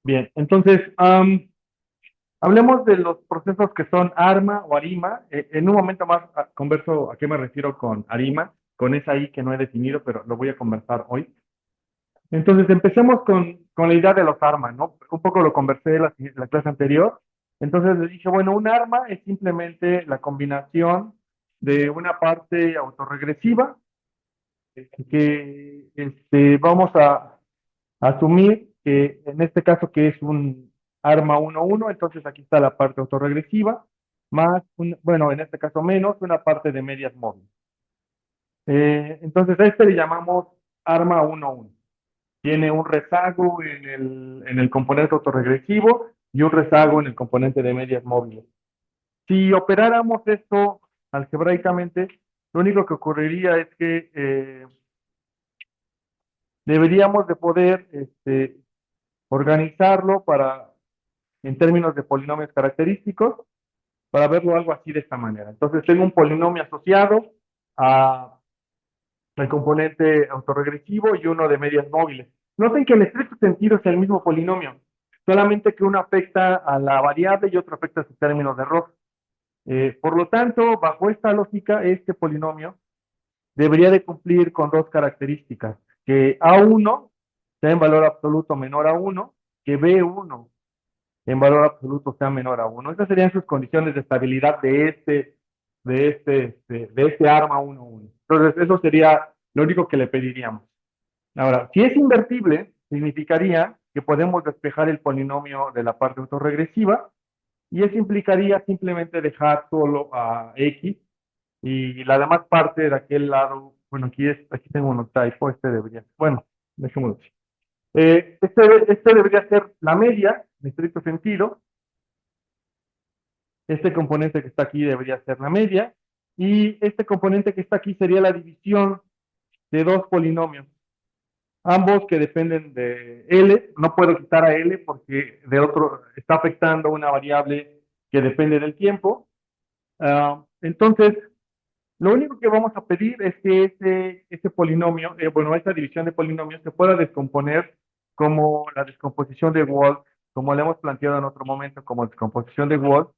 Bien, entonces, hablemos de los procesos que son ARMA o ARIMA. En un momento más converso a qué me refiero con ARIMA, con esa I que no he definido, pero lo voy a conversar hoy. Entonces, empecemos con la idea de los ARMA, ¿no? Un poco lo conversé en la clase anterior. Entonces, les dije, bueno, un ARMA es simplemente la combinación de una parte autorregresiva que vamos a asumir que en este caso que es un arma 1-1, entonces aquí está la parte autorregresiva, más, bueno, en este caso menos, una parte de medias móviles. Entonces a este le llamamos arma 1-1. Tiene un rezago en el componente autorregresivo y un rezago en el componente de medias móviles. Si operáramos esto algebraicamente, lo único que ocurriría es que deberíamos de poder organizarlo en términos de polinomios característicos, para verlo algo así de esta manera. Entonces tengo un polinomio asociado a el componente autorregresivo y uno de medias móviles. Noten que en estricto sentido es el mismo polinomio, solamente que uno afecta a la variable y otro afecta a su término de error. Por lo tanto, bajo esta lógica, este polinomio debería de cumplir con dos características: que A1 sea en valor absoluto menor a 1, que B1 en valor absoluto sea menor a 1. Esas serían sus condiciones de estabilidad de este arma 1-1. Entonces, eso sería lo único que le pediríamos. Ahora, si es invertible, significaría que podemos despejar el polinomio de la parte autorregresiva y eso implicaría simplemente dejar solo a X y la demás parte de aquel lado. Bueno, aquí tengo un typo, debería, bueno, dejémoslo así. Este debería ser la media, en estricto sentido. Este componente que está aquí debería ser la media. Y este componente que está aquí sería la división de dos polinomios. Ambos que dependen de L. No puedo quitar a L porque de otro está afectando una variable que depende del tiempo. Entonces, lo único que vamos a pedir es que ese polinomio, bueno, esta división de polinomios se pueda descomponer como la descomposición de Wolf, como le hemos planteado en otro momento, como descomposición de Wolf,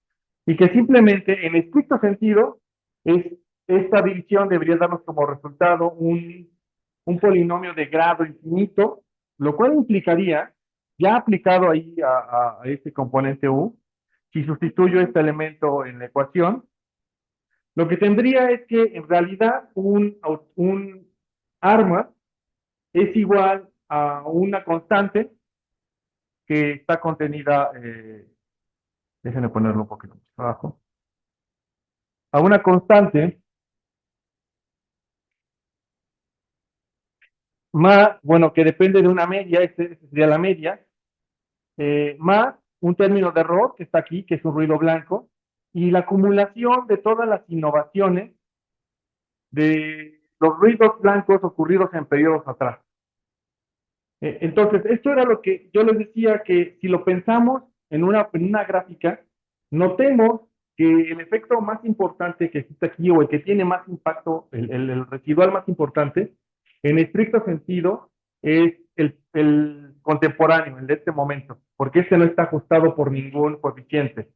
y que simplemente, en estricto sentido, esta división debería darnos como resultado un polinomio de grado infinito, lo cual implicaría, ya aplicado ahí a este componente U, si sustituyo este elemento en la ecuación, lo que tendría es que en realidad un arma es igual a una constante que está contenida, déjenme ponerlo un poquito más abajo, a una constante más, bueno, que depende de una media, esta sería la media, más un término de error que está aquí, que es un ruido blanco, y la acumulación de todas las innovaciones de los ruidos blancos ocurridos en periodos atrás. Entonces, esto era lo que yo les decía, que si lo pensamos en una gráfica, notemos que el efecto más importante que existe aquí, o el que tiene más impacto, el residual más importante, en estricto sentido, es el contemporáneo, el de este momento, porque este no está ajustado por ningún coeficiente.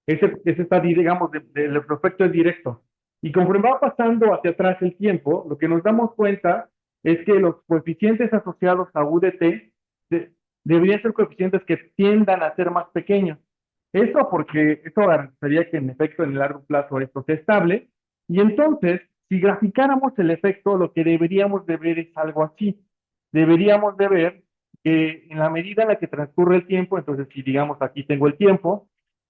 Ese está, digamos, el efecto es directo. Y conforme va pasando hacia atrás el tiempo, lo que nos damos cuenta es que los coeficientes asociados a UDT deberían ser coeficientes que tiendan a ser más pequeños. Eso porque eso garantizaría que en efecto en el largo plazo esto sea estable. Y entonces, si graficáramos el efecto, lo que deberíamos de ver es algo así. Deberíamos de ver que en la medida en la que transcurre el tiempo, entonces si digamos aquí tengo el tiempo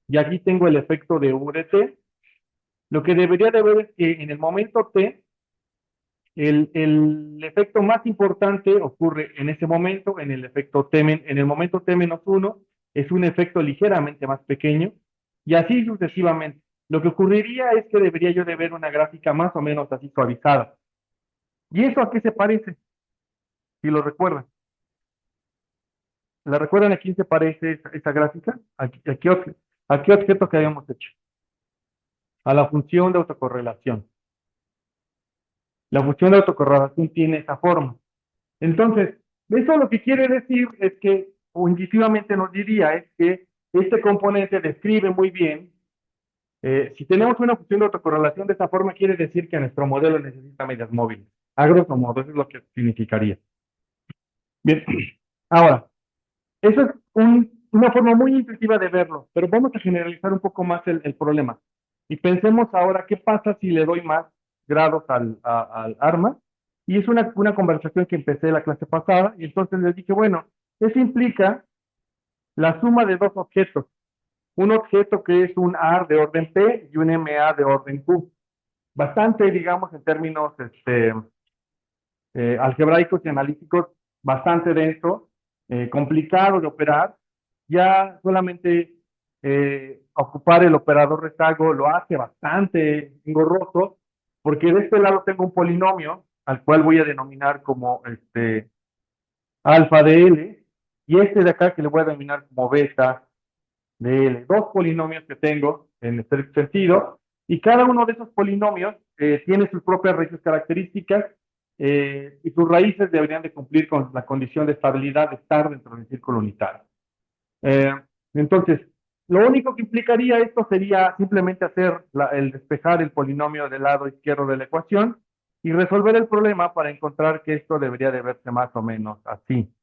y aquí tengo el efecto de UDT, lo que debería de ver es que en el momento T, el efecto más importante ocurre en ese momento, en el momento T-1 es un efecto ligeramente más pequeño, y así sucesivamente. Lo que ocurriría es que debería yo de ver una gráfica más o menos así suavizada. ¿Y eso a qué se parece? Si lo recuerdan. ¿La recuerdan a quién se parece esa gráfica? ¿A qué objeto que habíamos hecho? A la función de autocorrelación. La función de autocorrelación tiene esa forma. Entonces, eso lo que quiere decir es que o intuitivamente nos diría es que este componente describe muy bien, si tenemos una función de autocorrelación de esta forma, quiere decir que nuestro modelo necesita medias móviles. A grosso modo, eso es lo que significaría. Bien, ahora, eso es una forma muy intuitiva de verlo, pero vamos a generalizar un poco más el problema. Y pensemos ahora, ¿qué pasa si le doy más grados al arma? Y es una conversación que empecé la clase pasada, y entonces les dije, bueno, eso implica la suma de dos objetos. Un objeto que es un AR de orden P y un MA de orden Q. Bastante, digamos, en términos algebraicos y analíticos, bastante denso, complicado de operar. Ya solamente ocupar el operador rezago lo hace bastante engorroso, porque de este lado tengo un polinomio al cual voy a denominar como alfa de L, y este de acá que le voy a denominar como beta de L. Dos polinomios que tengo en este sentido, y cada uno de esos polinomios tiene sus propias raíces características, y sus raíces deberían de cumplir con la condición de estabilidad de estar dentro del círculo unitario. Eh, entonces, lo único que implicaría esto sería simplemente hacer el despejar el polinomio del lado izquierdo de la ecuación y resolver el problema para encontrar que esto debería de verse más o menos así.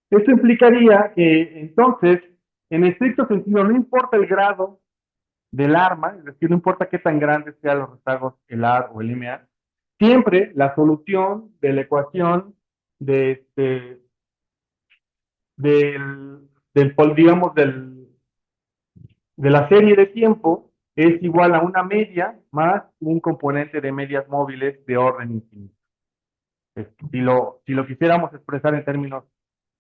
Esto implicaría que entonces, en estricto sentido, no importa el grado del arma, es decir, no importa qué tan grandes sean los rezagos, el AR o el MA, siempre la solución de la ecuación de digamos, de la serie de tiempo es igual a una media más un componente de medias móviles de orden infinito. Si lo quisiéramos expresar en términos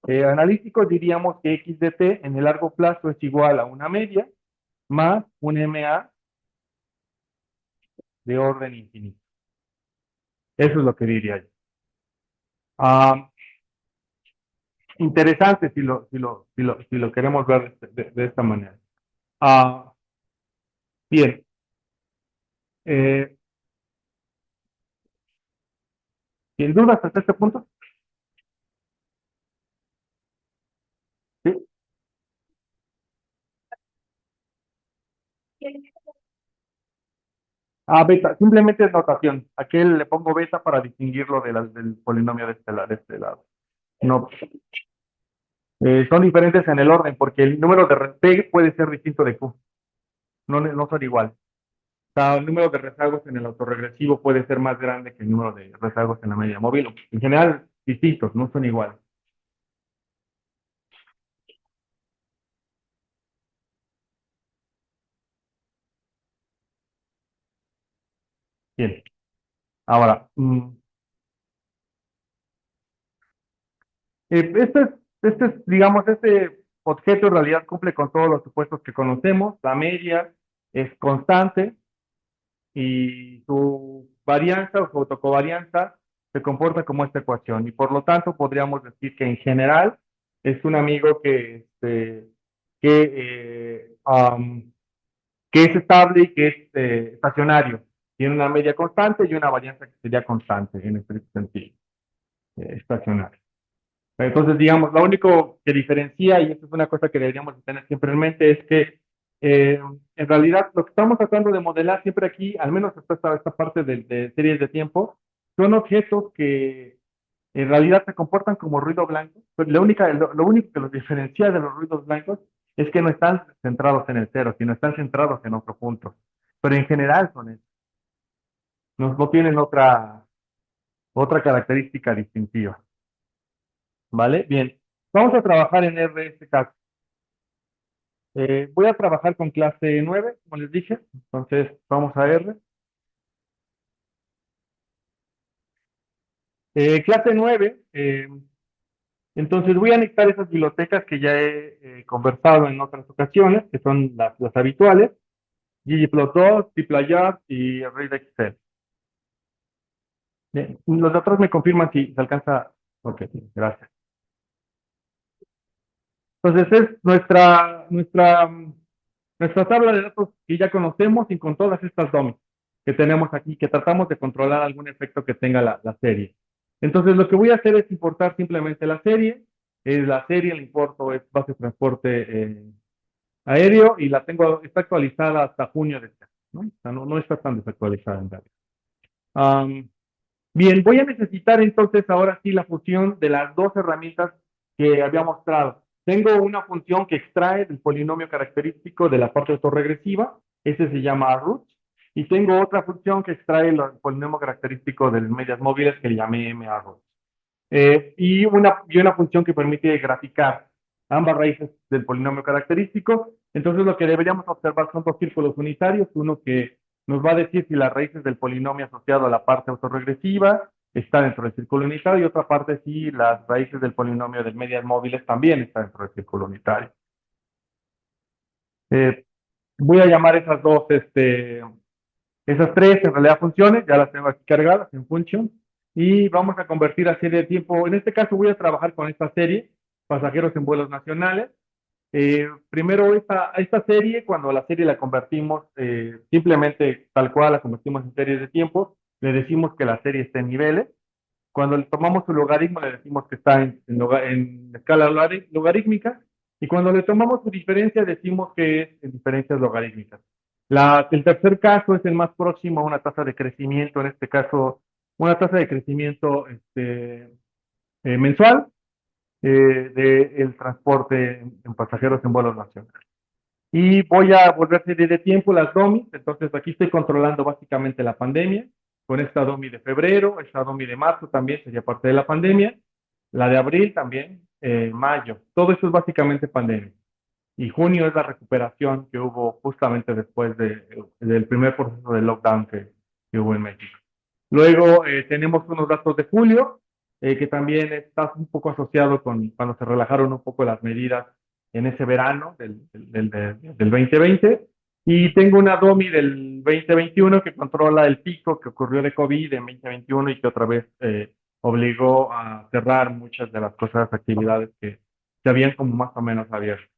analíticos, diríamos que x de t en el largo plazo es igual a una media más un MA de orden infinito. Eso es lo que diría yo. Ah, interesante si lo queremos ver de esta manera. Ah, bien. Eh, ¿Sin dudas hasta este punto? Sí. Ah, beta, simplemente es notación. Aquí le pongo beta para distinguirlo del polinomio de este lado. No, son diferentes en el orden, porque el número de P puede ser distinto de Q. No son igual. O sea, el número de rezagos en el autorregresivo puede ser más grande que el número de rezagos en la media móvil. En general, distintos, no son iguales. Bien. Ahora, digamos, este objeto en realidad cumple con todos los supuestos que conocemos. La media es constante y su varianza o su autocovarianza se comporta como esta ecuación. Y por lo tanto, podríamos decir que en general es un amigo que es estable y que es estacionario. Tiene una media constante y una varianza que sería constante en este sentido, estacionario. Entonces, digamos, lo único que diferencia, y esto es una cosa que deberíamos tener siempre en mente, es que en realidad lo que estamos tratando de modelar siempre aquí, al menos hasta esta parte de series de tiempo, son objetos que en realidad se comportan como ruido blanco. Pues lo único que los diferencia de los ruidos blancos es que no están centrados en el cero, sino están centrados en otro punto. Pero en general son eso. No tienen otra característica distintiva. ¿Vale? Bien. Vamos a trabajar en R este caso. Voy a trabajar con clase 9, como les dije. Entonces, vamos a R. Clase 9. Entonces, voy a necesitar esas bibliotecas que ya he conversado en otras ocasiones, que son las habituales. ggplot2, dplyr y readXL. Bien, los otros me confirman si se alcanza. Ok, gracias. Entonces, es nuestra tabla de datos que ya conocemos y con todas estas dummies que tenemos aquí, que tratamos de controlar algún efecto que tenga la serie. Entonces, lo que voy a hacer es importar simplemente la serie. La serie, le importo, es base de transporte aéreo y la tengo, está actualizada hasta junio de este año, ¿no? O sea, no está tan desactualizada en realidad. Am, Bien, voy a necesitar entonces ahora sí la fusión de las dos herramientas que había mostrado. Tengo una función que extrae del polinomio característico de la parte autorregresiva, ese se llama root, y tengo otra función que extrae el polinomio característico de las medias móviles que le llamé MAROOT. Y una función que permite graficar ambas raíces del polinomio característico. Entonces lo que deberíamos observar son dos círculos unitarios, uno que nos va a decir si las raíces del polinomio asociado a la parte autorregresiva está dentro del círculo unitario y otra parte si las raíces del polinomio de medias móviles también está dentro del círculo unitario. Eh, Voy a llamar esas dos, esas tres en realidad funciones, ya las tengo aquí cargadas en function, y vamos a convertir a serie de tiempo. En este caso voy a trabajar con esta serie, pasajeros en vuelos nacionales. Primero esta serie, cuando la serie la convertimos, simplemente tal cual la convertimos en series de tiempo, le decimos que la serie está en niveles. Cuando le tomamos su logaritmo, le decimos que está en escala logarítmica. Y cuando le tomamos su diferencia, decimos que es en diferencias logarítmicas. El tercer caso es el más próximo a una tasa de crecimiento, en este caso, una tasa de crecimiento mensual del transporte en pasajeros en vuelos nacionales. Y voy a volver serie de tiempo las DOMI, entonces aquí estoy controlando básicamente la pandemia, con esta DOMI de febrero, esta DOMI de marzo también sería parte de la pandemia, la de abril también, mayo, todo eso es básicamente pandemia. Y junio es la recuperación que hubo justamente después del primer proceso de lockdown que hubo en México. Luego tenemos unos datos de julio, que también está un poco asociado con cuando se relajaron un poco las medidas en ese verano del 2020. Y tengo una DOMI del 2021 que controla el pico que ocurrió de COVID en 2021 y que otra vez obligó a cerrar muchas de las cosas, actividades que se habían como más o menos abierto.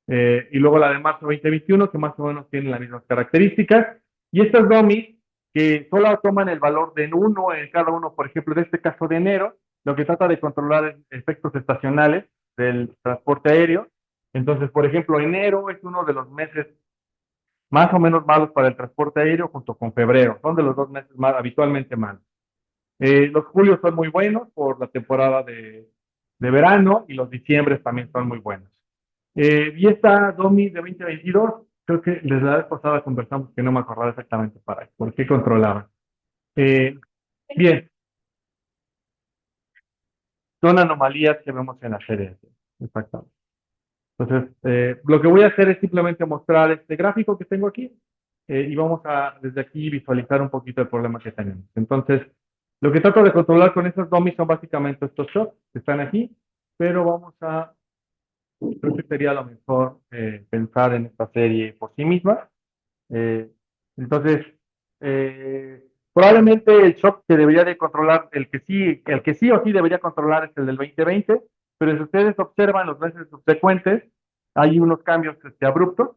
Y luego la de marzo 2021, que más o menos tiene las mismas características. Y estas DOMIs, que solo toman el valor de uno en cada uno, por ejemplo, de este caso de enero, lo que trata de controlar es efectos estacionales del transporte aéreo. Entonces, por ejemplo, enero es uno de los meses más o menos malos para el transporte aéreo junto con febrero. Son de los dos meses más habitualmente malos. Los julios son muy buenos por la temporada de verano y los diciembres también son muy buenos. Y esta DOMI de 2022, creo que desde la vez pasada conversamos que no me acordaba exactamente por qué controlaban. Eh, Bien, son anomalías que vemos en la serie. Exactamente. Entonces, lo que voy a hacer es simplemente mostrar este gráfico que tengo aquí y vamos a desde aquí visualizar un poquito el problema que tenemos. Entonces, lo que trato de controlar con estos DOMIs son básicamente estos shocks que están aquí, pero creo que sería lo mejor pensar en esta serie por sí misma. Eh, entonces, eh, probablemente el shock que debería de controlar, el que sí o sí debería controlar es el del 2020, pero si ustedes observan los meses subsecuentes, hay unos cambios abruptos.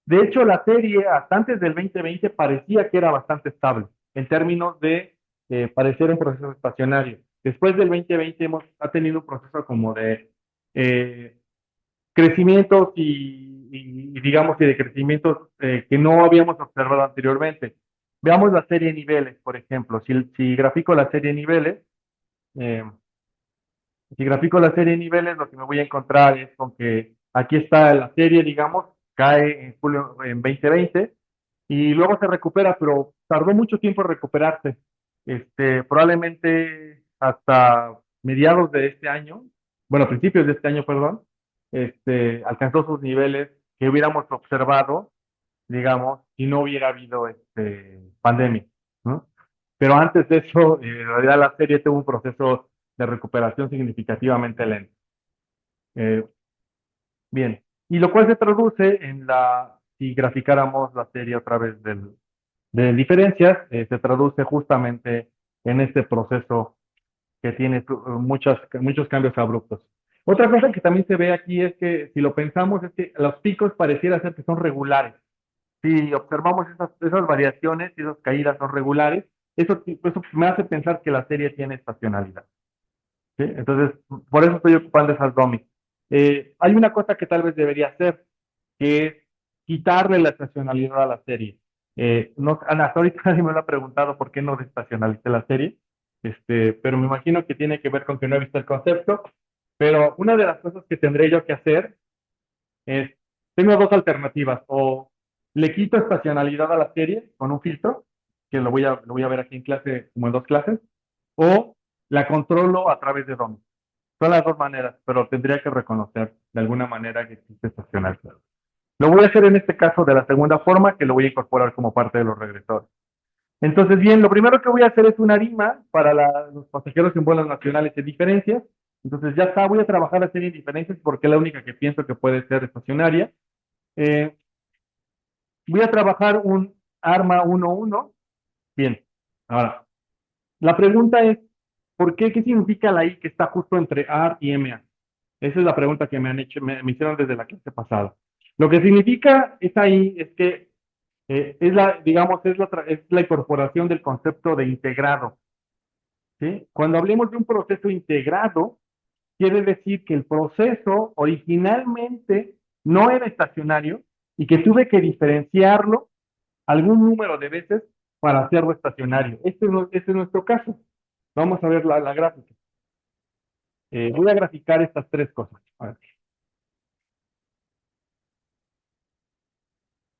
De hecho, la serie hasta antes del 2020 parecía que era bastante estable en términos de parecer un proceso estacionario. Después del 2020 ha tenido un proceso como de eh, crecimientos y digamos que de crecimientos que no habíamos observado anteriormente. Veamos la serie de niveles, por ejemplo. Si grafico la serie de niveles, eh, si grafico la serie de niveles, lo que me voy a encontrar es con que aquí está la serie, digamos, cae en julio en 2020 y luego se recupera, pero tardó mucho tiempo en recuperarse. Probablemente hasta mediados de este año, bueno, principios de este año, perdón, alcanzó sus niveles que hubiéramos observado, digamos, si no hubiera habido pandemia, ¿no? Pero antes de eso, en realidad la serie tuvo un proceso de recuperación significativamente lento. Eh, Bien, y lo cual se traduce si graficáramos la serie otra vez de diferencias, se traduce justamente en este proceso que tiene muchos cambios abruptos. Otra cosa que también se ve aquí es que, si lo pensamos, es que los picos pareciera ser que son regulares. Si observamos esas variaciones y esas caídas son regulares, eso me hace pensar que la serie tiene estacionalidad. ¿Sí? Entonces, por eso estoy ocupando esas dummies. Hay una cosa que tal vez debería hacer, que es quitarle la estacionalidad a la serie. No, hasta ahorita nadie me lo ha preguntado por qué no desestacionalicé la serie, pero me imagino que tiene que ver con que no he visto el concepto. Pero una de las cosas que tendré yo que hacer es, tengo dos alternativas, o le quito estacionalidad a la serie con un filtro, que lo voy a ver aquí en clase, como en dos clases, o la controlo a través de DOM. Son las dos maneras, pero tendría que reconocer de alguna manera que existe estacionalidad. Lo voy a hacer en este caso de la segunda forma, que lo voy a incorporar como parte de los regresores. Entonces, bien, lo primero que voy a hacer es una ARIMA para los pasajeros en vuelos nacionales de diferencias. Entonces, ya está, voy a trabajar la serie en diferencias porque es la única que pienso que puede ser estacionaria. Eh, Voy a trabajar un ARMA 1.1. Bien, ahora, la pregunta es, ¿por qué? ¿Qué significa la I que está justo entre AR y MA? Esa es la pregunta que me han hecho, me hicieron desde la clase pasada. Lo que significa esa I es que es la, digamos, es la incorporación del concepto de integrado. ¿Sí? Cuando hablemos de un proceso integrado, quiere decir que el proceso originalmente no era estacionario y que tuve que diferenciarlo algún número de veces para hacerlo estacionario. Este es nuestro caso. Vamos a ver la gráfica. Voy a graficar estas tres cosas. A ver.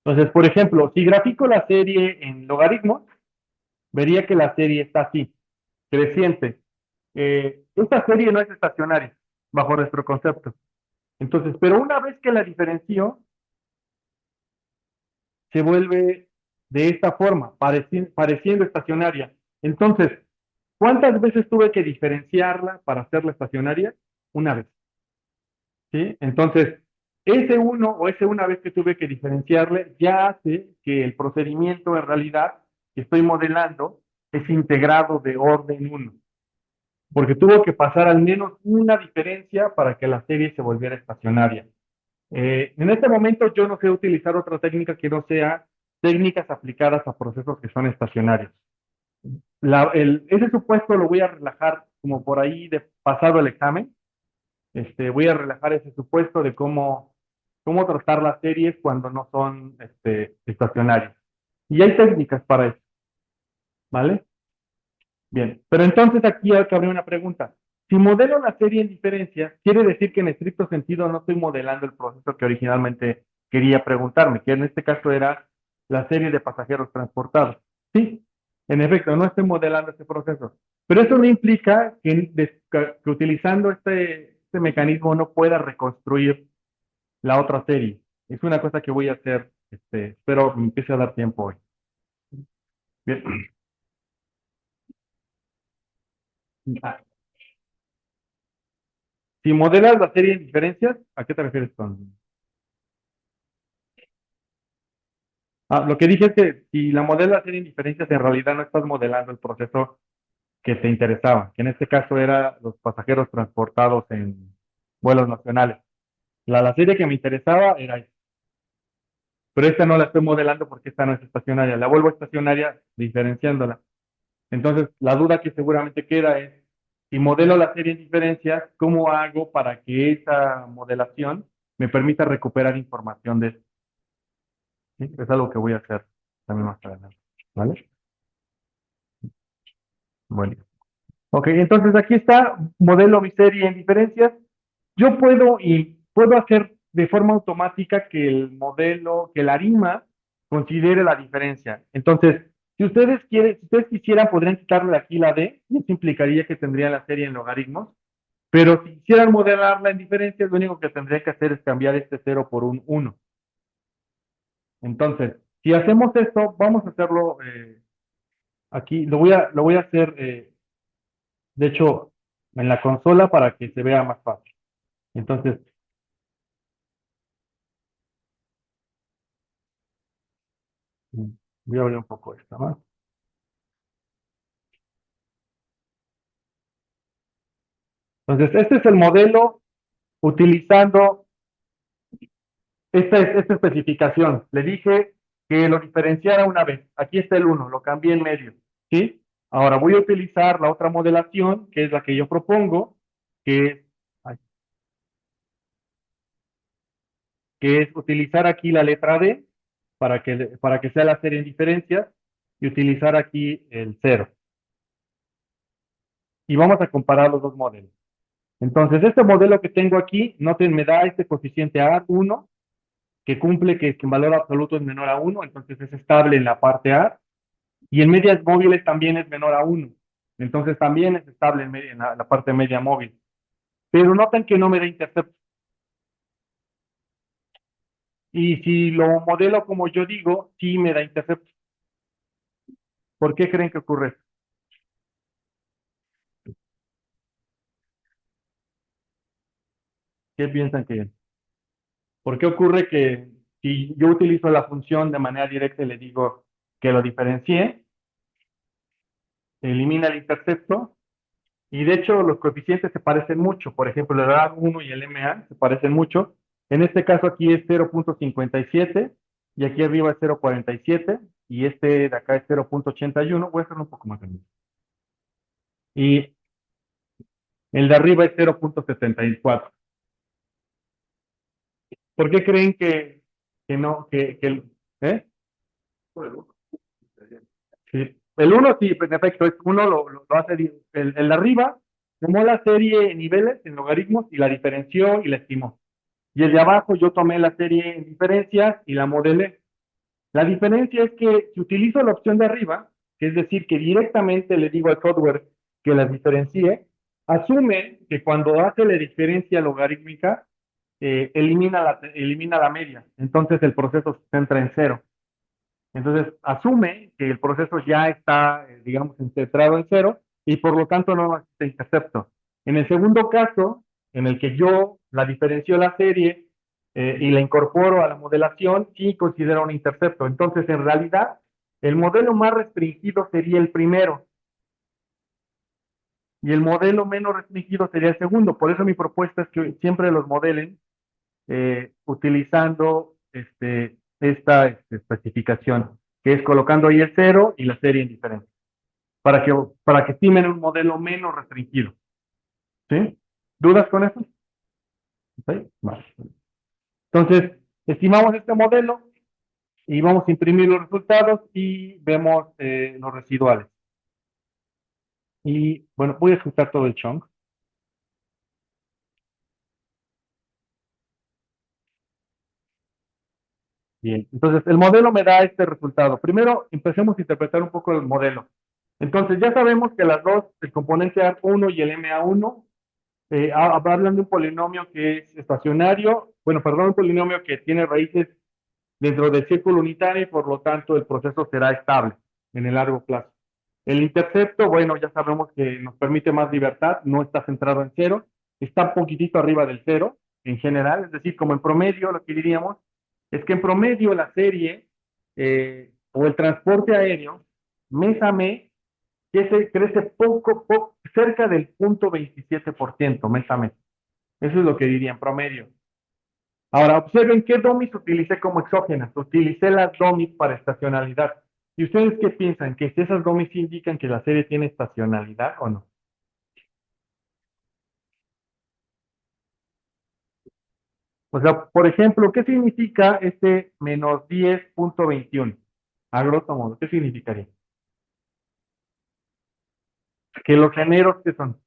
Entonces, por ejemplo, si grafico la serie en logaritmos, vería que la serie está así, creciente. Esta serie no es estacionaria, bajo nuestro concepto. Entonces, pero una vez que la diferencio, se vuelve de esta forma, pareciendo estacionaria. Entonces, ¿cuántas veces tuve que diferenciarla para hacerla estacionaria? Una vez. ¿Sí? Entonces, ese uno o ese una vez que tuve que diferenciarle ya hace que el procedimiento en realidad que estoy modelando es integrado de orden uno, porque tuvo que pasar al menos una diferencia para que la serie se volviera estacionaria. En este momento yo no sé utilizar otra técnica que no sea técnicas aplicadas a procesos que son estacionarios. Ese supuesto lo voy a relajar como por ahí de pasado el examen. Voy a relajar ese supuesto de cómo tratar las series cuando no son estacionarias. Y hay técnicas para eso, ¿vale? Bien, pero entonces aquí hay que abrir una pregunta. Si modelo la serie en diferencias, quiere decir que en estricto sentido no estoy modelando el proceso que originalmente quería preguntarme, que en este caso era la serie de pasajeros transportados. Sí, en efecto, no estoy modelando este proceso. Pero eso no implica que utilizando este mecanismo no pueda reconstruir la otra serie. Es una cosa que voy a hacer, espero me empiece a dar tiempo hoy. Bien. Ah, si modelas la serie en diferencias, ¿a qué te refieres con? Lo que dije es que si la modelas en diferencias, en realidad no estás modelando el proceso que te interesaba, que en este caso era los pasajeros transportados en vuelos nacionales. La serie que me interesaba era esta, pero esta no la estoy modelando porque esta no es estacionaria. La vuelvo estacionaria diferenciándola. Entonces, la duda que seguramente queda es, si modelo la serie en diferencias, ¿cómo hago para que esa modelación me permita recuperar información de esto? ¿Sí? Es algo que voy a hacer también más adelante. ¿Vale? Bueno. Ok, entonces aquí está, modelo mi serie en diferencias. Yo puedo hacer de forma automática que el modelo, que la ARIMA considere la diferencia. Entonces, si ustedes quisieran, podrían quitarle aquí la D, y eso implicaría que tendrían la serie en logaritmos. Pero si quisieran modelarla en diferencias, lo único que tendría que hacer es cambiar este cero por un uno. Entonces, si hacemos esto, vamos a hacerlo aquí, lo voy a hacer, de hecho, en la consola para que se vea más fácil. Entonces, voy a abrir un poco esta más. Entonces, este es el modelo utilizando esta especificación. Le dije que lo diferenciara una vez. Aquí está el uno, lo cambié en medio. ¿Sí? Ahora voy a utilizar la otra modelación, que es la que yo propongo, que es, ay, que es utilizar aquí la letra D para que sea la serie en diferencias y utilizar aquí el cero. Y vamos a comparar los dos modelos. Entonces, este modelo que tengo aquí, noten, me da este coeficiente A1, que cumple que en valor absoluto es menor a 1, entonces es estable en la parte A, y en medias móviles también es menor a 1, entonces también es estable en la parte media móvil. Pero noten que no me da intercepto. Y si lo modelo como yo digo, sí me da intercepto. ¿Por qué creen que ocurre esto? ¿Qué piensan que? ¿Por qué ocurre que si yo utilizo la función de manera directa y le digo que lo diferencie, elimina el intercepto? Y de hecho los coeficientes se parecen mucho. Por ejemplo, el A1 y el MA se parecen mucho. En este caso aquí es 0.57 y aquí arriba es 0.47 y este de acá es 0.81. Voy a hacerlo un poco más grande. Y el de arriba es 0.74. ¿Por qué creen que no, ¿eh? Sí. El uno sí, pues, en efecto, es uno lo hace, el de arriba tomó la serie en niveles, en logaritmos, y la diferenció y la estimó. Y el de abajo yo tomé la serie en diferencias y la modelé. La diferencia es que si utilizo la opción de arriba, que es decir, que directamente le digo al software que las diferencie, asume que cuando hace la diferencia logarítmica, elimina la media. Entonces el proceso se centra en cero. Entonces asume que el proceso ya está, digamos, centrado en cero y por lo tanto no existe intercepto. En el segundo caso, en el que yo la diferencio la serie y la incorporo a la modelación, sí considero un intercepto. Entonces, en realidad, el modelo más restringido sería el primero y el modelo menos restringido sería el segundo. Por eso mi propuesta es que siempre los modelen utilizando esta especificación, que es colocando ahí el cero y la serie en diferencia, para que estimen un modelo menos restringido. ¿Sí? ¿Dudas con eso? ¿Sí? Vale. Entonces, estimamos este modelo y vamos a imprimir los resultados y vemos los residuales. Y bueno, voy a ejecutar todo el chunk. Bien, entonces el modelo me da este resultado. Primero, empecemos a interpretar un poco el modelo. Entonces, ya sabemos que las dos, el componente A1 y el MA1, hablan de un polinomio que es estacionario, bueno, perdón, un polinomio que tiene raíces dentro del círculo unitario y por lo tanto el proceso será estable en el largo plazo. El intercepto, bueno, ya sabemos que nos permite más libertad, no está centrado en cero, está un poquitito arriba del cero en general, es decir, como en promedio, lo que diríamos es que en promedio la serie o el transporte aéreo mes a mes crece cerca del 0.27% mes a mes. Eso es lo que diría en promedio. Ahora, observen qué domis utilicé como exógenas. Utilicé las domis para estacionalidad. ¿Y ustedes qué piensan? ¿Que esas domis indican que la serie tiene estacionalidad o no? O sea, por ejemplo, ¿qué significa este menos 10.21? A grosso modo, ¿qué significaría? Que los eneros, ¿qué son?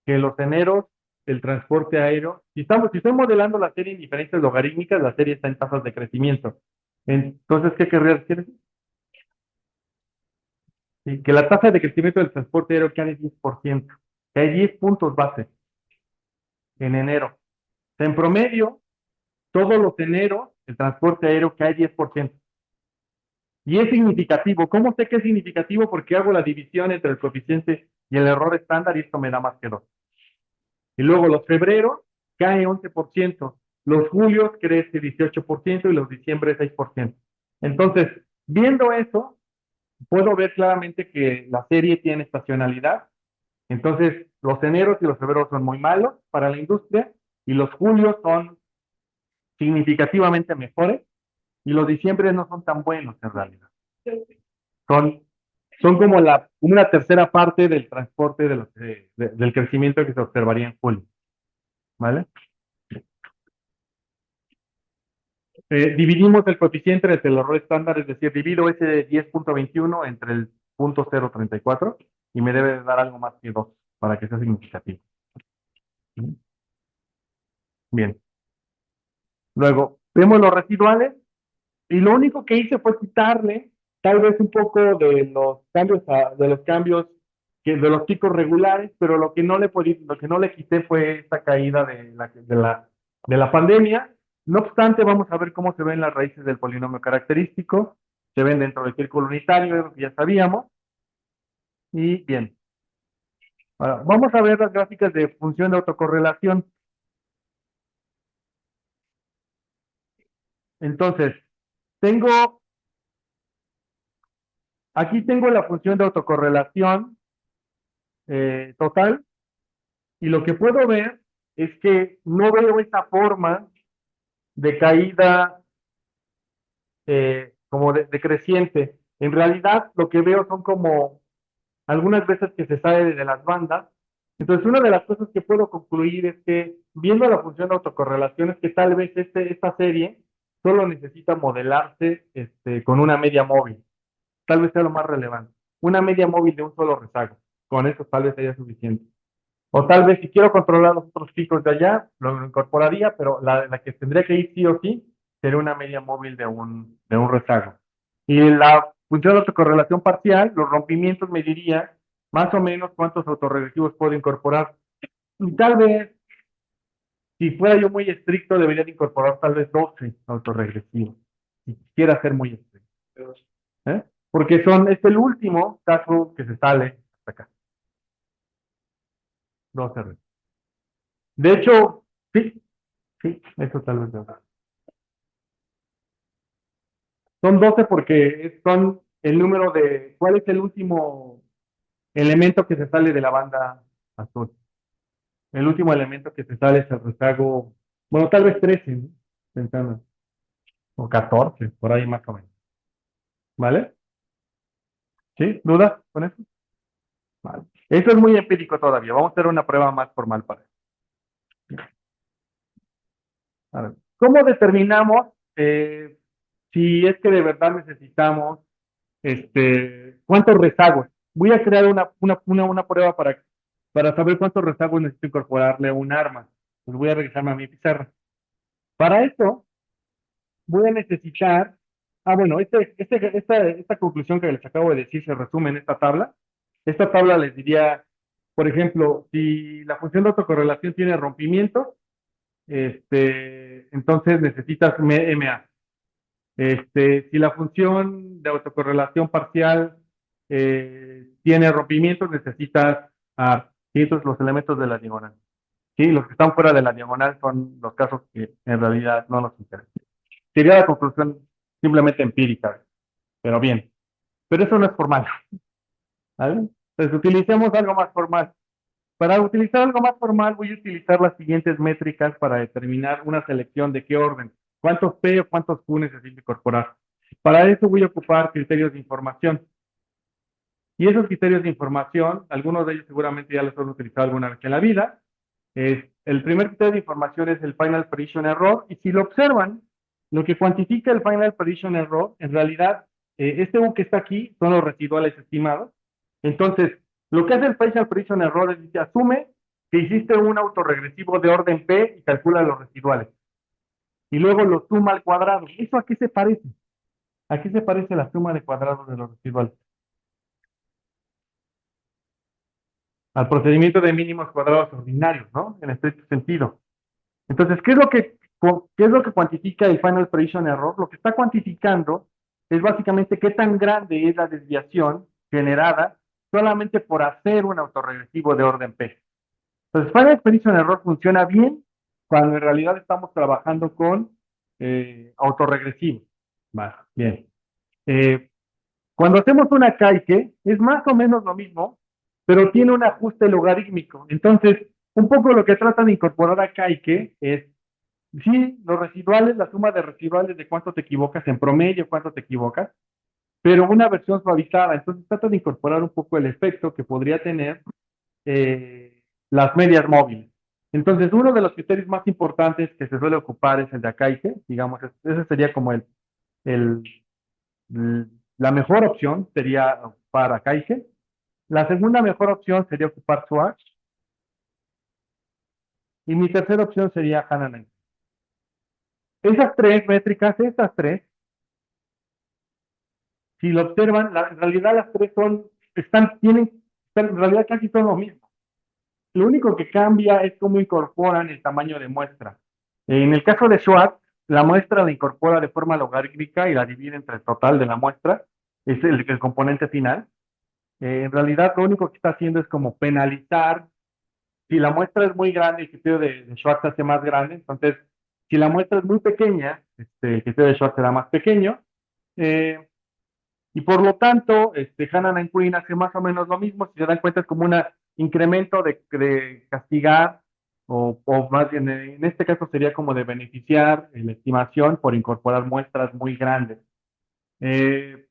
Que los eneros, el transporte aéreo, si estoy modelando la serie en diferentes logarítmicas, la serie está en tasas de crecimiento. Entonces, ¿qué querría decir? Sí, que la tasa de crecimiento del transporte aéreo cae de 10%, que hay 10 puntos base en enero. En promedio, todos los eneros, el transporte aéreo cae 10%. Y es significativo. ¿Cómo sé que es significativo? Porque hago la división entre el coeficiente y el error estándar y esto me da más que 2. Y luego los febreros cae 11%, los julios crece 18% y los diciembre 6%. Entonces, viendo eso, puedo ver claramente que la serie tiene estacionalidad. Entonces, los eneros y los febreros son muy malos para la industria y los julios son significativamente mejores y los diciembres no son tan buenos en realidad. Son, son como una tercera parte del transporte del crecimiento que se observaría en julio, ¿vale? Dividimos el coeficiente entre el error estándar, es decir, divido ese de 10.21 entre el 0.034 y me debe de dar algo más que 2 para que sea significativo. Bien. Luego, vemos los residuales y lo único que hice fue quitarle tal vez un poco de los cambios, de los picos regulares, pero lo que no le quité fue esta caída de la pandemia. No obstante, vamos a ver cómo se ven las raíces del polinomio característico. Se ven dentro del círculo unitario, es lo que ya sabíamos. Y bien, ahora vamos a ver las gráficas de función de autocorrelación. Entonces, tengo, aquí tengo la función de autocorrelación total. Y lo que puedo ver es que no veo esa forma de caída como decreciente. En realidad, lo que veo son como algunas veces que se sale de las bandas. Entonces, una de las cosas que puedo concluir es que, viendo la función de autocorrelación, es que tal vez esta serie solo necesita modelarse con una media móvil. Tal vez sea lo más relevante. Una media móvil de un solo rezago. Con eso tal vez sea suficiente. O tal vez si quiero controlar los otros picos de allá, lo incorporaría, pero la que tendría que ir sí o sí sería una media móvil de un rezago. Y la función de autocorrelación parcial, los rompimientos me diría más o menos cuántos autorregresivos puedo incorporar. Y tal vez, si fuera yo muy estricto, debería de incorporar tal vez 12 autorregresivos. Si quisiera ser muy estricto. ¿Eh? Porque es el último caso que se sale hasta acá. 12. De hecho, sí, sí, eso tal vez. Son 12 porque son el número de, ¿cuál es el último elemento que se sale de la banda azul? El último elemento que se sale es el rezago, bueno, tal vez 13, ¿no? Pensando, o 14, por ahí más o menos. ¿Vale? ¿Sí? ¿Dudas con eso? Vale. Eso es muy empírico todavía. Vamos a hacer una prueba más formal para eso. A ver, ¿cómo determinamos si es que de verdad necesitamos cuántos rezagos? Voy a crear una prueba para saber cuántos rezagos necesito incorporarle a un arma. Pues voy a regresarme a mi pizarra. Para eso, voy a necesitar, bueno, esta conclusión que les acabo de decir se resume en esta tabla. Esta tabla les diría, por ejemplo, si la función de autocorrelación tiene rompimiento, entonces necesitas MA. Si la función de autocorrelación parcial tiene rompimientos, necesitas AR. ¿Sí? Entonces, los elementos de la diagonal. ¿Sí? Los que están fuera de la diagonal son los casos que en realidad no nos interesan. Sería la conclusión simplemente empírica, pero bien. Pero eso no es formal. ¿Vale? Entonces, utilicemos algo más formal. Para utilizar algo más formal, voy a utilizar las siguientes métricas para determinar una selección de qué orden. ¿Cuántos P o cuántos Q necesito incorporar? Para eso voy a ocupar criterios de información. Y esos criterios de información, algunos de ellos seguramente ya los han utilizado alguna vez en la vida. El primer criterio de información es el Final Prediction Error. Y si lo observan, lo que cuantifica el Final Prediction Error, en realidad, este U que está aquí son los residuales estimados. Entonces, lo que hace el Final Prediction Error es que asume que hiciste un autorregresivo de orden P y calcula los residuales. Y luego lo suma al cuadrado. ¿Eso a qué se parece? ¿A qué se parece la suma de cuadrados de los residuales? Al procedimiento de mínimos cuadrados ordinarios, ¿no? En estricto sentido. Entonces, ¿qué es lo que cuantifica el Final Prediction Error? Lo que está cuantificando es básicamente qué tan grande es la desviación generada solamente por hacer un autorregresivo de orden P. Entonces, Final Prediction Error funciona bien cuando en realidad estamos trabajando con autorregresivos. Vale, bien. Eh, Cuando hacemos una caique, es más o menos lo mismo, pero tiene un ajuste logarítmico. Entonces, un poco lo que trata de incorporar a caique es, sí, los residuales, la suma de residuales de cuánto te equivocas en promedio, cuánto te equivocas, pero una versión suavizada. Entonces trata de incorporar un poco el efecto que podría tener las medias móviles. Entonces, uno de los criterios más importantes que se suele ocupar es el de Akaike, digamos, ese sería como el, la mejor opción, sería ocupar Akaike. La segunda mejor opción sería ocupar Swatch. Y mi tercera opción sería Hananan. Esas tres métricas, estas tres, si lo observan, en realidad las tres en realidad casi son lo mismo. Lo único que cambia es cómo incorporan el tamaño de muestra. En el caso de Schwartz, la muestra la incorpora de forma logarítmica y la divide entre el total de la muestra, es el componente final. En realidad, lo único que está haciendo es como penalizar. Si la muestra es muy grande, el criterio de Schwartz se hace más grande. Entonces, si la muestra es muy pequeña, el criterio de Schwartz será más pequeño. Eh, y por lo tanto, Hanan and Quinn hace más o menos lo mismo. Si se dan cuenta, es como un incremento de castigar, o más bien en este caso sería como de beneficiar en la estimación por incorporar muestras muy grandes. Eh,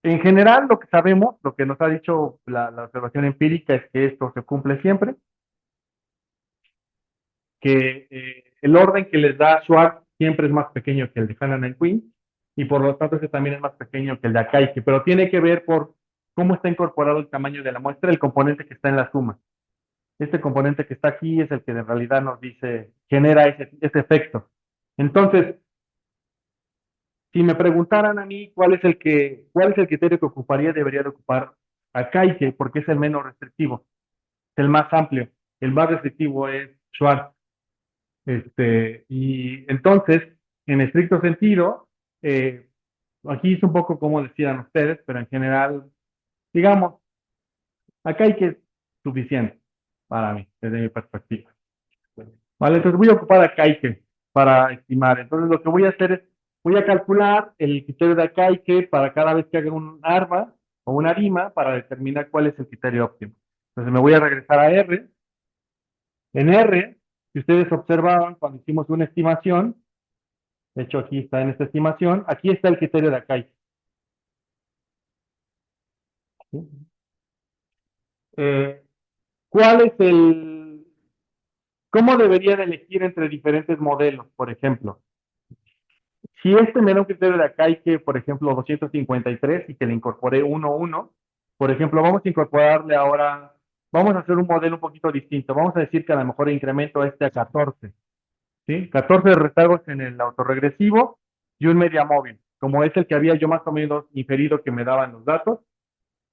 en general, lo que sabemos, lo que nos ha dicho la observación empírica es que esto se cumple siempre, que el orden que les da Schwartz siempre es más pequeño que el de Hanan and Quinn, y por lo tanto ese también es más pequeño que el de Akaike, pero tiene que ver por cómo está incorporado el tamaño de la muestra, el componente que está en la suma. Este componente que está aquí es el que en realidad nos dice, genera ese efecto. Entonces, si me preguntaran a mí cuál es el criterio que ocuparía, debería de ocupar Akaike, porque es el menos restrictivo, es el más amplio. El más restrictivo es Schwartz. Y entonces, en estricto sentido, eh, aquí es un poco como decían ustedes, pero en general, digamos, acá hay que es suficiente para mí, desde mi perspectiva. Vale, entonces voy a ocupar a Kaike para estimar. Entonces lo que voy a hacer es, voy a calcular el criterio de Kaike para cada vez que haga un arma o una arima para determinar cuál es el criterio óptimo. Entonces me voy a regresar a R. En R, si ustedes observaban cuando hicimos una estimación, de hecho aquí está en esta estimación, aquí está el criterio de Kaike. ¿Sí? ¿Cuál es cómo deberían elegir entre diferentes modelos, por ejemplo? Si me da un criterio de acá y que, por ejemplo, 253 y que le incorporé 1, por ejemplo, vamos a incorporarle ahora, vamos a hacer un modelo un poquito distinto. Vamos a decir que a lo mejor incremento a 14, ¿sí? 14 rezagos en el autorregresivo y un media móvil, como es el que había yo más o menos inferido que me daban los datos.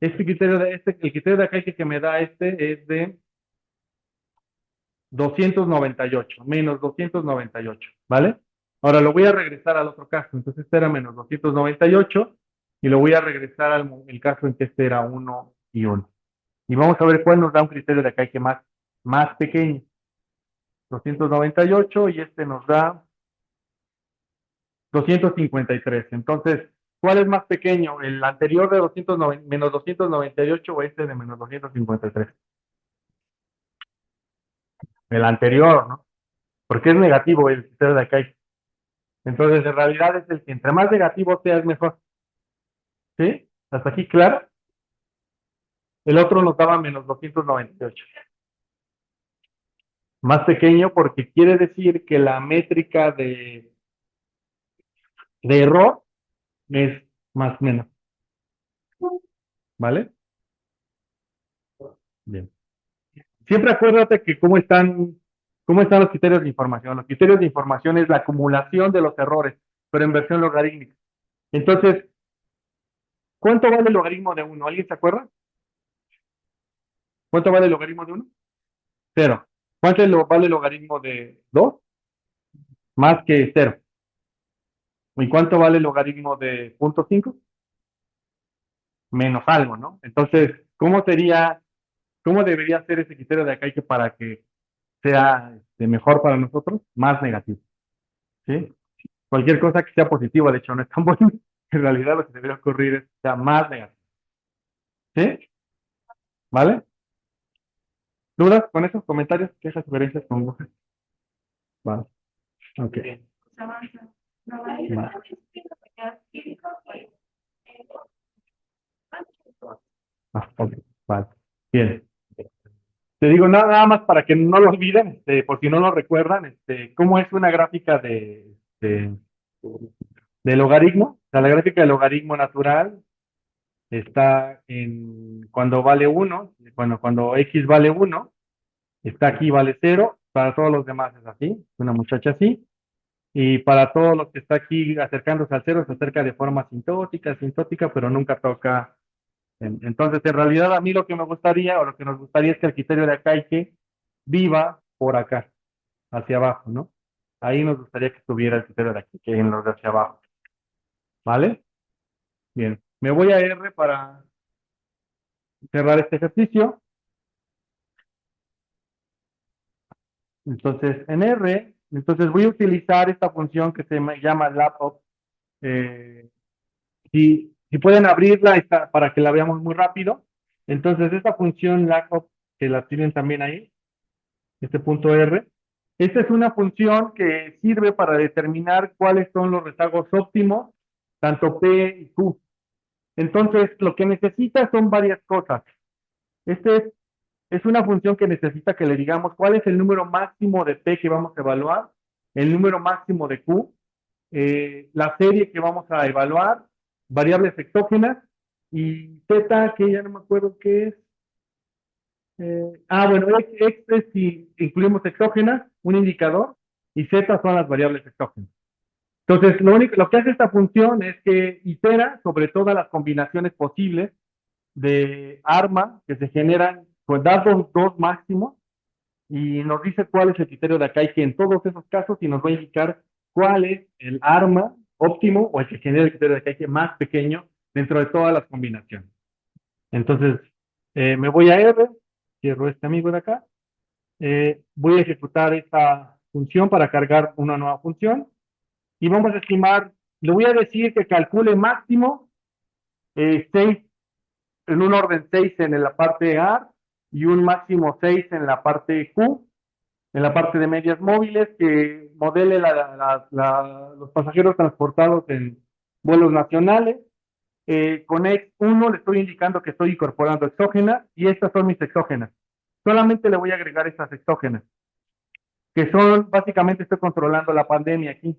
El criterio de acá y que me da es de 298, menos 298, ¿vale? Ahora lo voy a regresar al otro caso. Entonces este era menos 298 y lo voy a regresar al el caso en que este era 1 y 1. Y vamos a ver cuál nos da un criterio de acá que más pequeño. 298 y este nos da 253. Entonces, ¿cuál es más pequeño? ¿El anterior de 290, menos 298 o este de menos 253? El anterior, ¿no? Porque es negativo el criterio de acá. Entonces, en realidad es el que entre más negativo sea es mejor. ¿Sí? Hasta aquí, claro. El otro nos daba menos 298. Más pequeño porque quiere decir que la métrica de error es más menos. ¿Vale? Bien. Siempre acuérdate que cómo están los criterios de información. Los criterios de información es la acumulación de los errores, pero en versión logarítmica. Entonces, ¿cuánto vale el logaritmo de 1? ¿Alguien se acuerda? ¿Cuánto vale el logaritmo de 1? 0. ¿Cuánto vale el logaritmo de 2? Más que 0. ¿Y cuánto vale el logaritmo de 0.5? Menos algo, ¿no? Entonces, cómo debería ser ese criterio de acá que para que sea mejor para nosotros? Más negativo, ¿sí? Cualquier cosa que sea positiva, de hecho, no es tan bueno. En realidad lo que debería ocurrir es que sea más negativo, ¿sí? ¿Vale? ¿Dudas con esos comentarios? ¿Quejas, sugerencias con gusto? Vale. Ok. Vale. Ok, vale. Bien. Te digo nada más para que no lo olviden, por si no lo recuerdan, cómo es una gráfica de logaritmo. O sea, la gráfica del logaritmo natural está en cuando vale uno, cuando x vale uno, está aquí vale cero, para todos los demás es así, una muchacha así, y para todos los que está aquí acercándose al cero se acerca de forma sintótica, pero nunca toca. Entonces, en realidad a mí lo que me gustaría, o lo que nos gustaría es que el criterio de Akaike viva por acá, hacia abajo, ¿no? Ahí nos gustaría que estuviera el criterio de aquí, que en los de hacia abajo, ¿vale? Bien, me voy a R para cerrar este ejercicio. Entonces, en R, entonces voy a utilizar esta función que se llama LabOp. Eh, si pueden abrirla para que la veamos muy rápido. Entonces, esta función LabOp, que la tienen también ahí, este punto R, esta es una función que sirve para determinar cuáles son los rezagos óptimos, tanto P y Q. Entonces, lo que necesita son varias cosas. Este es una función que necesita que le digamos cuál es el número máximo de P que vamos a evaluar, el número máximo de Q, la serie que vamos a evaluar, variables exógenas y Z, que ya no me acuerdo qué es. Bueno, X es si incluimos exógenas, un indicador, y Z son las variables exógenas. Entonces, lo que hace esta función es que itera sobre todas las combinaciones posibles de arma que se generan con datos dos máximos y nos dice cuál es el criterio de Akaike en todos esos casos y nos va a indicar cuál es el arma óptimo o el que genera el criterio de Akaike más pequeño dentro de todas las combinaciones. Entonces, me voy a R, cierro este amigo de acá, voy a ejecutar esta función para cargar una nueva función y vamos a estimar, le voy a decir que calcule máximo 6 en un orden 6 en la parte A y un máximo 6 en la parte Q, en la parte de medias móviles, que modele los pasajeros transportados en vuelos nacionales. Con X1 le estoy indicando que estoy incorporando exógenas y estas son mis exógenas. Solamente le voy a agregar estas exógenas, que son, básicamente estoy controlando la pandemia aquí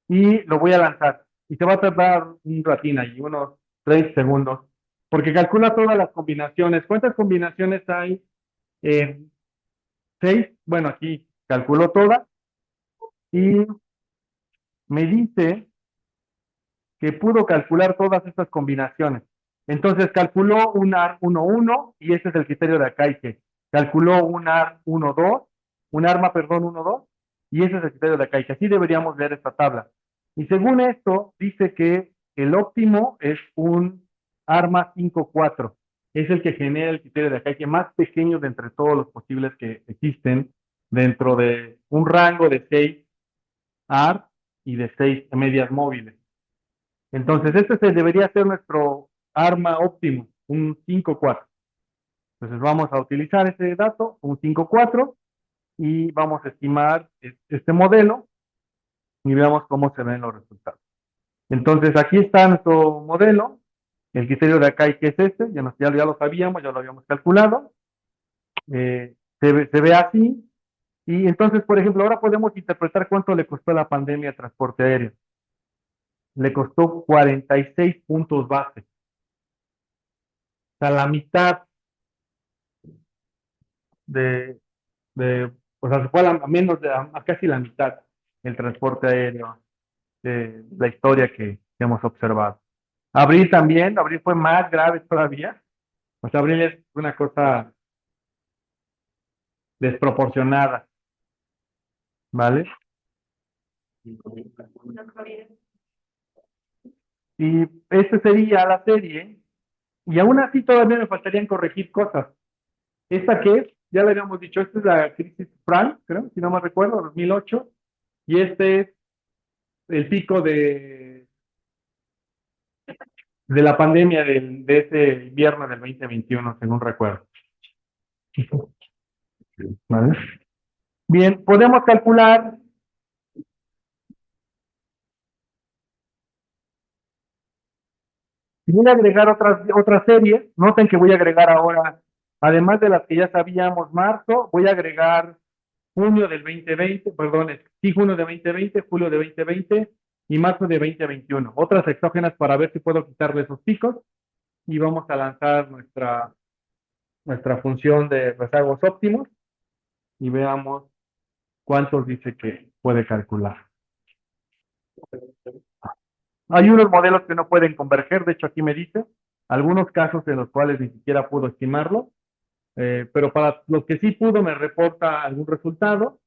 y lo voy a lanzar. Y se va a tardar un ratín ahí, unos 30 segundos, porque calcula todas las combinaciones. ¿Cuántas combinaciones hay? Eh, 6. Bueno, aquí calculó todas y me dice que pudo calcular todas estas combinaciones. Entonces calculó un AR 1-1 y ese es el criterio de Akaike. Calculó un AR 1-2, un arma, perdón, 1-2 y ese es el criterio de Akaike. Así deberíamos ver esta tabla. Y según esto, dice que el óptimo es un arma 5-4. Es el que genera el criterio de Akaike más pequeño de entre todos los posibles que existen dentro de un rango de 6 AR y de 6 medias móviles. Entonces, debería ser nuestro arma óptimo, un 5-4. Entonces, vamos a utilizar ese dato, un 5-4, y vamos a estimar este modelo y veamos cómo se ven los resultados. Entonces, aquí está nuestro modelo. El criterio de acá, que es este, ya lo sabíamos, ya lo habíamos calculado. Se ve así. Y entonces, por ejemplo, ahora podemos interpretar cuánto le costó la pandemia al transporte aéreo. Le costó 46 puntos base. O sea, la mitad de, o sea, se fue a menos a casi la mitad el transporte aéreo de la historia que hemos observado. Abril también, abril fue más grave todavía. O sea, abril es una cosa desproporcionada, ¿vale? Y esta sería la serie, y aún así todavía me faltarían corregir cosas. ¿Esta qué es? Ya le habíamos dicho, esta es la crisis prime, creo, si no me recuerdo, 2008, y este es el pico de la pandemia de ese invierno del 2021, según recuerdo. ¿Vale? Bien, podemos calcular, Y voy a agregar otras series. Noten que voy a agregar ahora, además de las que ya sabíamos, marzo, voy a agregar junio del 2020, perdón, sí, junio de 2020, julio de 2020 y marzo de 2021. Otras exógenas para ver si puedo quitarle esos picos y vamos a lanzar nuestra función de rezagos óptimos y veamos cuántos dice que puede calcular. Hay unos modelos que no pueden converger, de hecho aquí me dice, algunos casos en los cuales ni siquiera pudo estimarlo, pero para los que sí pudo me reporta algún resultado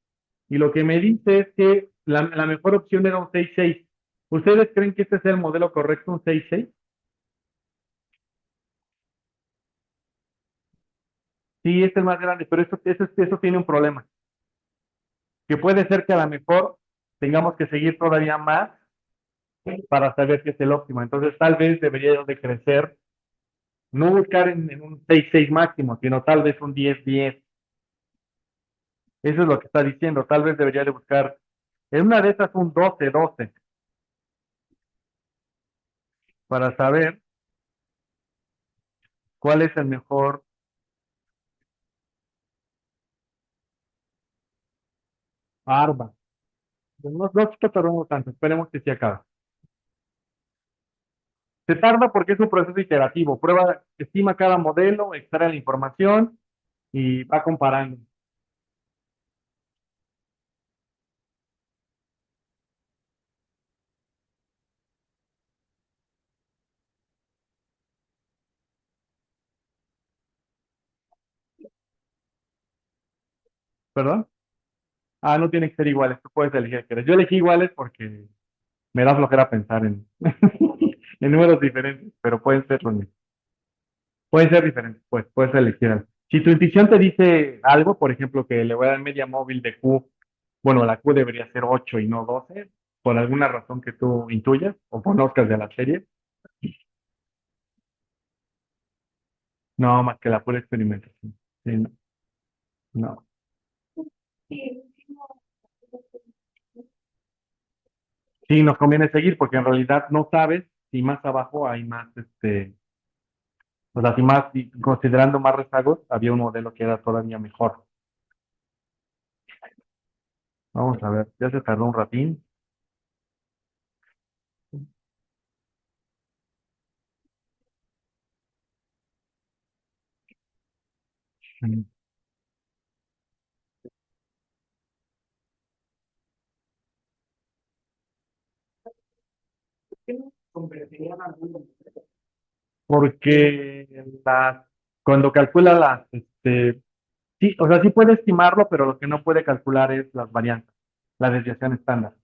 y lo que me dice es que la mejor opción era un 6.6. ¿Ustedes creen que este es el modelo correcto, un 6.6? Sí, este es el más grande, pero eso tiene un problema, que puede ser que a lo mejor tengamos que seguir todavía más para saber qué es el óptimo. Entonces, tal vez debería yo de crecer, no buscar en un 6.6 máximo, sino tal vez un 10.10. Eso es lo que está diciendo. Tal vez debería de buscar en una de esas un 12.12 para saber cuál es el mejor ARBA. No está tardando tanto, esperemos que sí acabe. Se tarda porque es un proceso iterativo. Prueba, estima cada modelo, extrae la información y va comparando. ¿Perdón? Ah, no tienen que ser iguales, tú puedes elegir qué quieres. Yo elegí iguales porque me da flojera pensar en, en números diferentes, pero pueden ser los mismos. Pueden ser diferentes, pues puedes elegir algo. Si tu intuición te dice algo, por ejemplo, que le voy a dar media móvil de Q, bueno, la Q debería ser 8 y no 12, por alguna razón que tú intuyas o conozcas de la serie, no, más que la pura experimentación. Sí, no, no. Sí, nos conviene seguir porque en realidad no sabes si más abajo hay más, o sea, si más, si considerando más rezagos, había un modelo que era todavía mejor. Vamos a ver, ya se tardó un ratín. Mm. Porque cuando calcula sí, o sea, sí puede estimarlo, pero lo que no puede calcular es las variantes, la desviación estándar.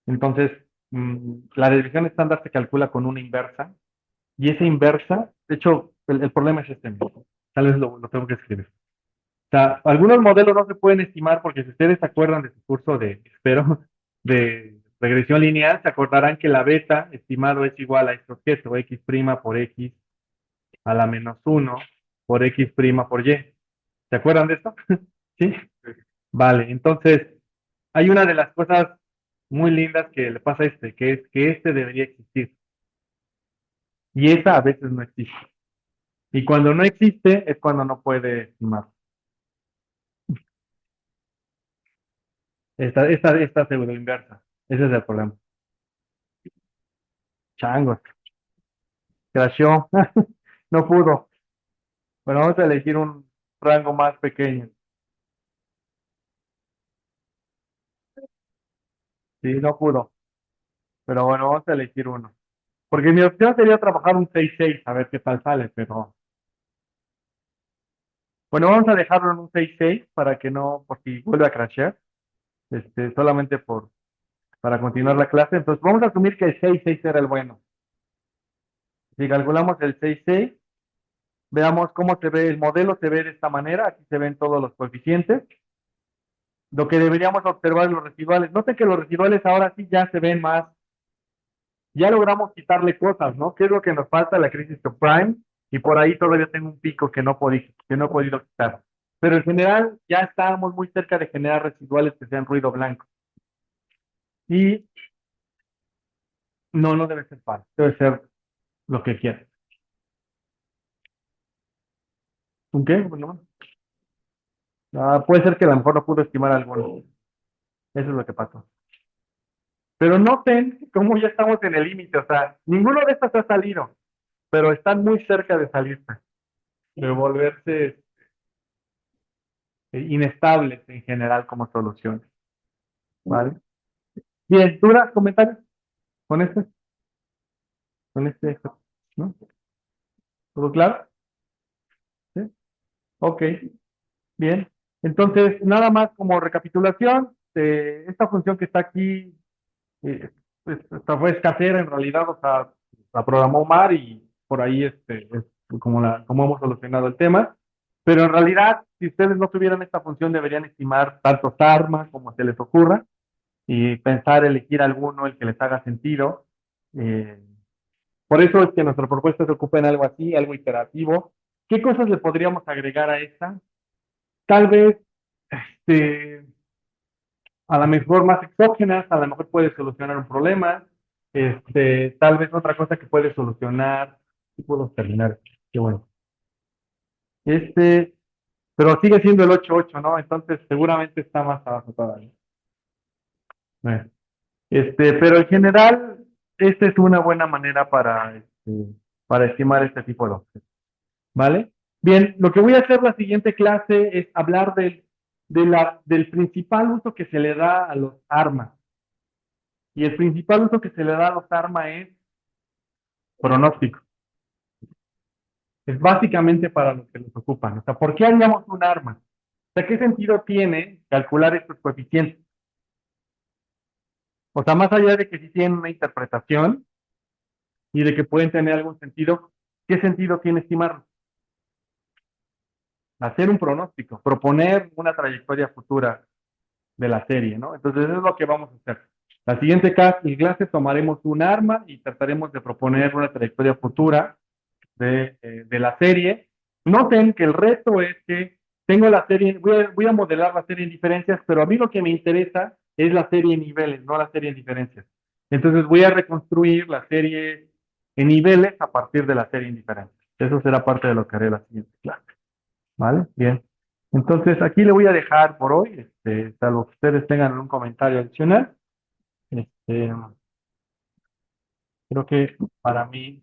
Entonces, la desviación estándar se calcula con una inversa, y esa inversa, de hecho, el problema es este mismo. Tal vez lo tengo que escribir. O sea, algunos modelos no se pueden estimar porque si ustedes se acuerdan de su curso espero, de regresión lineal, se acordarán que la beta estimado es igual a este objeto, x' por x a la menos uno por x' por y. ¿Se acuerdan de esto? ¿Sí? Vale, entonces, hay una de las cosas muy lindas que le pasa a que es que este debería existir, y esa a veces no existe. Y cuando no existe es cuando no puede estimar. Esta pseudo inversa. Ese es el problema. Changos, crashó. No pudo. Bueno, vamos a elegir un rango más pequeño. Sí, no pudo. Pero bueno, vamos a elegir uno. Porque mi opción sería trabajar un 6.6, a ver qué tal sale, pero bueno, vamos a dejarlo en un 6.6 para que no, por si vuelve a crashear, solamente para continuar la clase. Entonces, vamos a asumir que el 6.6 era el bueno. Si calculamos el 6.6, veamos cómo se ve, el modelo se ve de esta manera, aquí se ven todos los coeficientes. Lo que deberíamos observar es los residuales. Noten que los residuales ahora sí ya se ven más, ya logramos quitarle cosas, ¿no? ¿Qué es lo que nos falta? La crisis subprime, y por ahí todavía tengo un pico que no he podido quitar. Pero en general ya estábamos muy cerca de generar residuales que sean ruido blanco. Y no, no debe ser par, debe ser lo que quieras. ¿Un qué? Bueno, puede ser que a lo mejor no pudo estimar alguno. Eso es lo que pasó. Pero noten cómo ya estamos en el límite, o sea, ninguno de estos ha salido, pero están muy cerca de salirse, de volverse inestables en general como soluciones. ¿Vale? Bien, ¿dudas, comentarios con este? Con este, ¿no? ¿Todo claro? ¿Sí? Ok, bien. Entonces, nada más como recapitulación, esta función que está aquí, esta fue escasera en realidad, o sea, la programó Mar y por ahí es como hemos solucionado el tema. Pero en realidad, si ustedes no tuvieran esta función, deberían estimar tantos armas como se les ocurra y pensar, elegir alguno, el que les haga sentido. Eh, por eso es que nuestra propuesta se ocupa en algo así, algo iterativo. ¿Qué cosas le podríamos agregar a esta? Tal vez, este, a lo mejor más exógenas, a lo mejor puede solucionar un problema. Tal vez otra cosa que puede solucionar. Sí puedo terminar. Qué bueno. Este, pero sigue siendo el 8-8, ¿no? Entonces seguramente está más abajo todavía. Bueno, pero en general, esta es una buena manera para estimar este tipo de objetos. ¿Vale? Bien, lo que voy a hacer la siguiente clase es hablar del principal uso que se le da a los armas. Y el principal uso que se le da a los armas es pronóstico. Es básicamente para lo que nos ocupan. O sea, ¿por qué haríamos un arma? O sea, ¿qué sentido tiene calcular estos coeficientes? O sea, más allá de que sí tienen una interpretación y de que pueden tener algún sentido, ¿qué sentido tiene estimarlo? Hacer un pronóstico, proponer una trayectoria futura de la serie, ¿no? Entonces, eso es lo que vamos a hacer. La siguiente clase tomaremos un arma y trataremos de proponer una trayectoria futura de la serie. Noten que el reto es que tengo la serie, voy a modelar la serie en diferencias, pero a mí lo que me interesa es la serie en niveles, no la serie en diferencias. Entonces voy a reconstruir la serie en niveles a partir de la serie en diferencias. Eso será parte de lo que haré la siguiente clase. ¿Vale? Bien. Entonces aquí le voy a dejar por hoy, salvo que ustedes tengan un comentario adicional. Creo que para mí